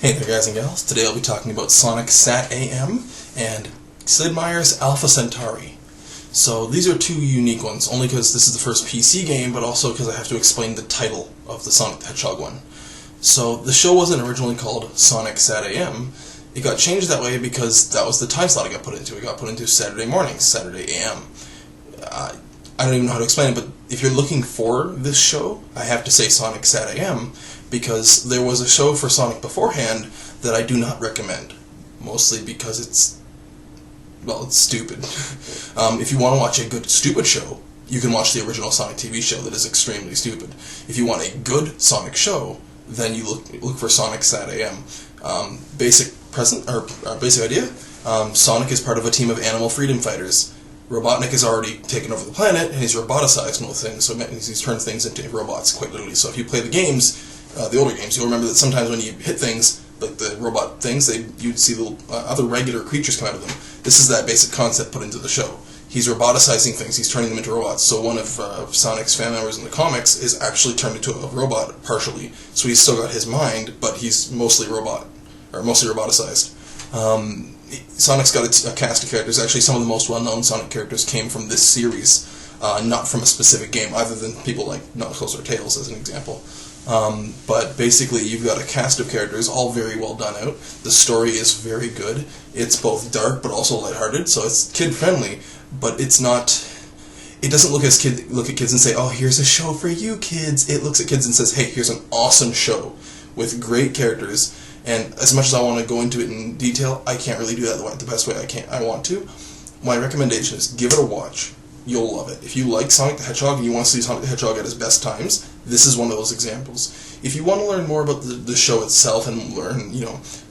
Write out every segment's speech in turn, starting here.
Hey there guys and gals, today I'll be talking about Sonic Sat AM and Sid Meier's Alpha Centuri. So these are two unique ones, only because this is the first PC game, but also because I have to explain the title of the Sonic the Hedgehog one. So the show wasn't originally called Sonic Sat AM, it got changed that way because that was the time slot it got put into. It got put into Saturday mornings, Saturday AM. I don't even know how to explain it, but if you're looking for this show, I have to say Sonic Sat AM, because there was a show for Sonic beforehand that I do not recommend, mostly because it's stupid. If you want to watch a good stupid show, you can watch the original Sonic TV show that is extremely stupid. If you want a good Sonic show, then you look for Sonic Sat AM. Basic idea: Sonic is part of a team of animal freedom fighters. Robotnik has already taken over the planet, and he's roboticized most things, so he's turned things into robots, quite literally. So if you play the games, the older games, you'll remember that sometimes when you hit things, like the robot things, you'd see little other regular creatures come out of them. This is that basic concept put into the show. He's roboticizing things, he's turning them into robots. So one of Sonic's family members in the comics is actually turned into a robot, partially. So he's still got his mind, but he's mostly roboticized. Sonic's got a cast of characters. Actually, some of the most well-known Sonic characters came from this series, not from a specific game, other than people like Knuckles or Tails, as an example. But basically, you've got a cast of characters, all very well done out. The story is very good. It's both dark, but also lighthearted, so it's kid-friendly, but it's not... It doesn't look at kids and say, oh, here's a show for you kids. It looks at kids and says, hey, here's an awesome show with great characters. And as much as I want to go into it in detail, I can't really do that the best way I want to. My recommendation is give it a watch. You'll love it. If you like Sonic the Hedgehog and you want to see Sonic the Hedgehog at his best times, this is one of those examples. If you want to learn more about the show itself and learn,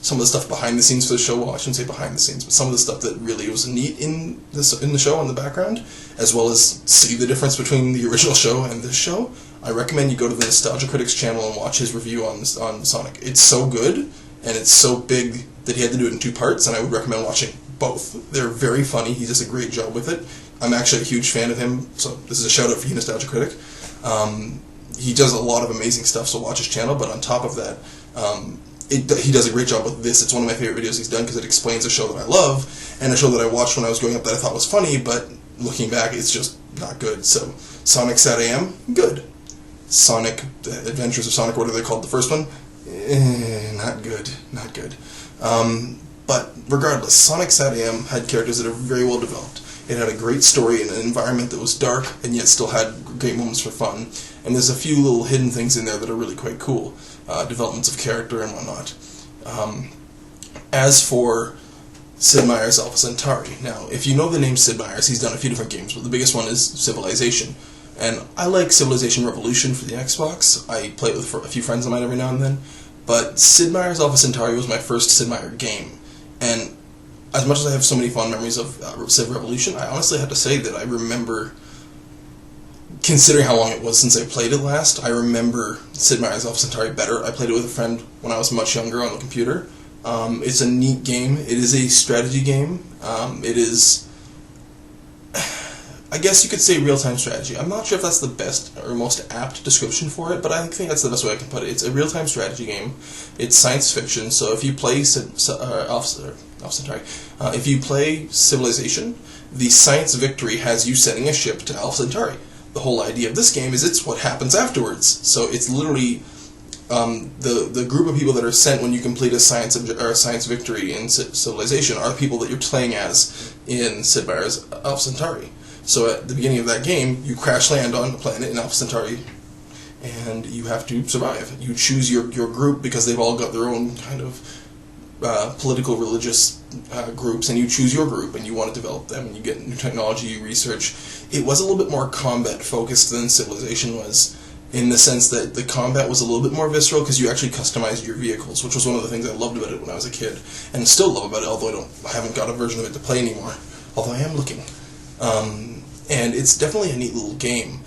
some of the stuff behind the scenes for the show, well, I shouldn't say behind the scenes, but some of the stuff that really was neat in the show in the background, as well as see the difference between the original show and this show, I recommend you go to the Nostalgia Critics channel and watch his review on Sonic. It's so good, and it's so big that he had to do it in two parts, and I would recommend watching both. They're very funny. He does a great job with it. I'm actually a huge fan of him, so this is a shout out for you, Nostalgia Critic. He does a lot of amazing stuff, so watch his channel, but on top of that, he does a great job with this. It's one of my favorite videos he's done because it explains a show that I love, and a show that I watched when I was growing up that I thought was funny, but looking back, it's just not good. So, Sonic Sat AM, good. Sonic Adventures of Sonic, what are they called, the first one? Not good. But regardless, Sonic Sat AM had characters that are very well developed. It had a great story in an environment that was dark and yet still had great moments for fun. And there's a few little hidden things in there that are really quite cool. Developments of character and whatnot. As for Sid Meier's Alpha Centuri, now, if you know the name Sid Meier's, he's done a few different games, but the biggest one is Civilization. And I like Civilization Revolution for the Xbox. I play it with a few friends of mine every now and then. But Sid Meier's Alpha Centuri was my first Sid Meier game. And as much as I have so many fond memories of Civ Revolution, I honestly have to say that I remember, considering how long it was since I played it last, I remember Sid Meier's Alpha Centuri better. I played it with a friend when I was much younger on the computer. It's a neat game. It is a strategy game. It is, I guess you could say real-time strategy. I'm not sure if that's the best or most apt description for it, but I think that's the best way I can put it. It's a real-time strategy game. It's science fiction, so if you play if you play Civilization, the science victory has you sending a ship to Alpha Centuri. The whole idea of this game is it's what happens afterwards. So it's literally the group of people that are sent when you complete a science victory in Civilization are the people that you're playing as in Sid Meier's Alpha Centuri. So at the beginning of that game, you crash land on a planet in Alpha Centuri, and you have to survive. You choose your group because they've all got their own kind of political, religious groups, and you choose your group, and you want to develop them, and you get new technology, you research. It was a little bit more combat-focused than Civilization was, in the sense that the combat was a little bit more visceral because you actually customized your vehicles, which was one of the things I loved about it when I was a kid, and still love about it, although I haven't got a version of it to play anymore, although I am looking. And it's definitely a neat little game.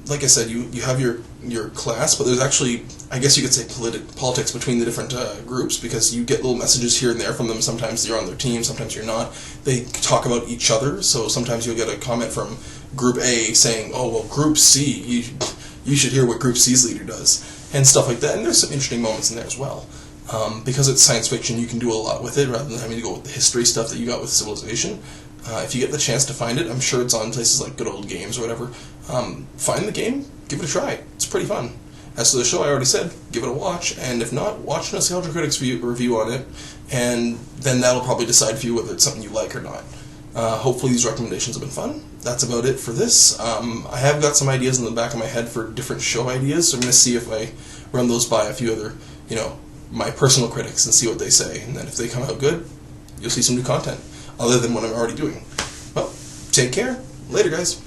Like I said, you have your class, but there's actually, I guess you could say, politics between the different groups, because you get little messages here and there from them. Sometimes you're on their team, sometimes you're not. They talk about each other, so sometimes you'll get a comment from Group A saying, oh, well, Group C, you should hear what Group C's leader does, and stuff like that. And there's some interesting moments in there as well. Because it's science fiction, you can do a lot with it rather than having to go with the history stuff that you got with Civilization. If you get the chance to find it, I'm sure it's on places like Good Old Games or whatever. Find the game, give it a try. It's pretty fun. As to the show, I already said, give it a watch, and if not, watch Nostalgia Critic's review on it, and then that'll probably decide for you whether it's something you like or not. Hopefully these recommendations have been fun. That's about it for this. I have got some ideas in the back of my head for different show ideas, so I'm going to see if I run those by a few other, my personal critics and see what they say, and then if they come out good, you'll see some new content, other than what I'm already doing. Well, take care. Later, guys.